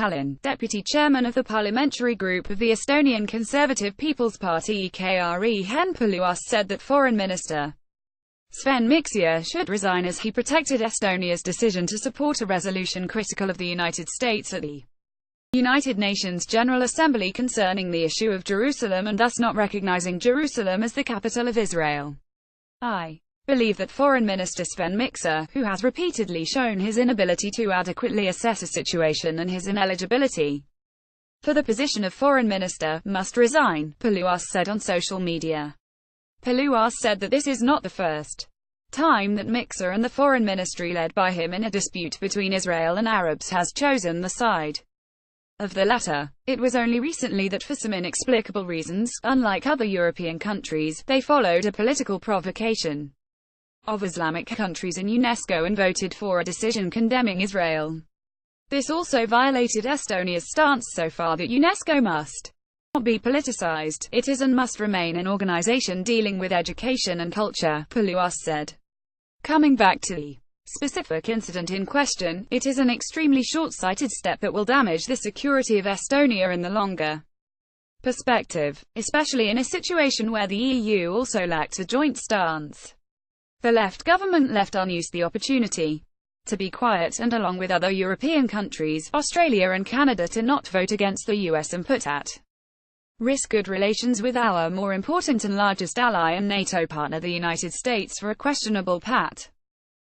Tallinn, deputy chairman of the parliamentary group of the Estonian Conservative People's Party Ekre Henn Põlluaas said that Foreign Minister Sven Mikser should resign as he protected Estonia's decision to support a resolution critical of the United States at the United Nations General Assembly concerning the issue of Jerusalem and thus not recognizing Jerusalem as the capital of Israel. I believe that Foreign Minister Sven Mikser, who has repeatedly shown his inability to adequately assess a situation and his ineligibility for the position of Foreign Minister, must resign, Põlluaas said on social media. Põlluaas said that this is not the first time that Mikser and the foreign ministry led by him in a dispute between Israel and Arabs has chosen the side of the latter. It was only recently that for some inexplicable reasons, unlike other European countries, they followed a political provocation of Islamic countries in UNESCO and voted for a decision condemning Israel. This also violated Estonia's stance so far that UNESCO must not be politicized, it is and must remain an organization dealing with education and culture, Põlluaas said. Coming back to the specific incident in question, it is an extremely short-sighted step that will damage the security of Estonia in the longer perspective, especially in a situation where the EU also lacked a joint stance. The left government left unused the opportunity to be quiet and, along with other European countries, Australia and Canada, to not vote against the US and put at risk good relations with our more important and largest ally and NATO partner, the United States, for a questionable pat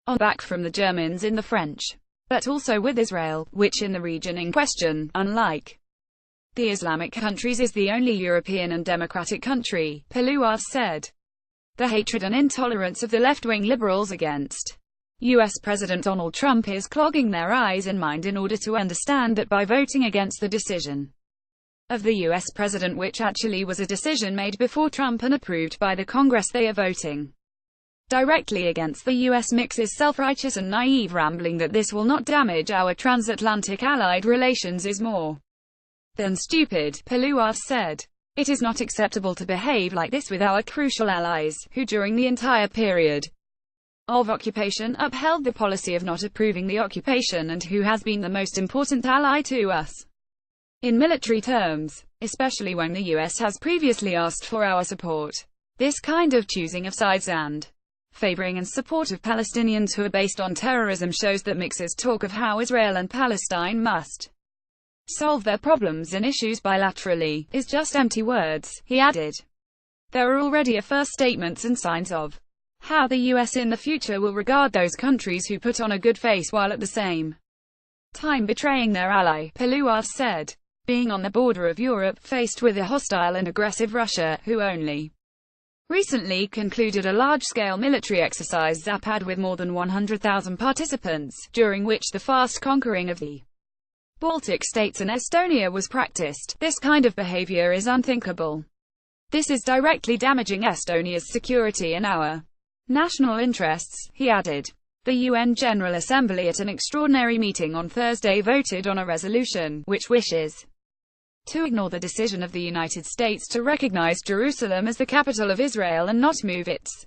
on the back from the Germans in the French, but also with Israel, which in the region in question, unlike the Islamic countries, is the only European and democratic country, Põlluaas said. The hatred and intolerance of the left-wing liberals against US President Donald Trump is clogging their eyes and mind in order to understand that by voting against the decision of the US president, which actually was a decision made before Trump and approved by the Congress, they are voting directly against the US. Mikser's self-righteous and naive rambling that this will not damage our transatlantic allied relations is more than stupid, Põlluaas said. It is not acceptable to behave like this with our crucial allies, who during the entire period of occupation upheld the policy of not approving the occupation and who has been the most important ally to us in military terms, especially when the US has previously asked for our support. This kind of choosing of sides and favoring and support of Palestinians who are based on terrorism shows that Mikser's talk of how Israel and Palestine must solve their problems and issues bilaterally is just empty words, he added. There are already first statements and signs of how the US in the future will regard those countries who put on a good face while at the same time betraying their ally, Põlluaas said. Being on the border of Europe, faced with a hostile and aggressive Russia, who only recently concluded a large-scale military exercise Zapad with more than 100,000 participants, during which the fast conquering of the Baltic states and Estonia was practiced, this kind of behavior is unthinkable. This is directly damaging Estonia's security and our national interests, he added. The UN General Assembly at an extraordinary meeting on Thursday voted on a resolution, which wishes to ignore the decision of the United States to recognize Jerusalem as the capital of Israel and not move its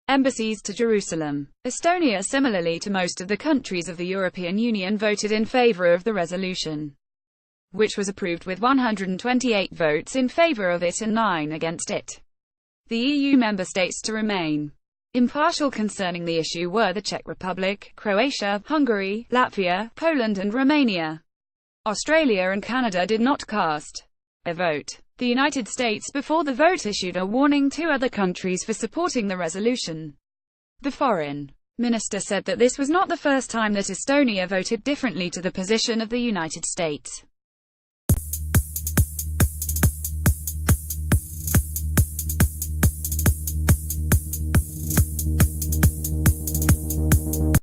embassies to Jerusalem. Estonia, similarly to most of the countries of the European Union, voted in favor of the resolution, which was approved with 128 votes in favor of it and 9 against it. The EU member states to remain impartial concerning the issue were the Czech Republic, Croatia, Hungary, Latvia, Poland and Romania. Australia and Canada did not cast a vote. The United States before the vote issued a warning to other countries for supporting the resolution. The foreign minister said that this was not the first time that Estonia voted differently to the position of the United States.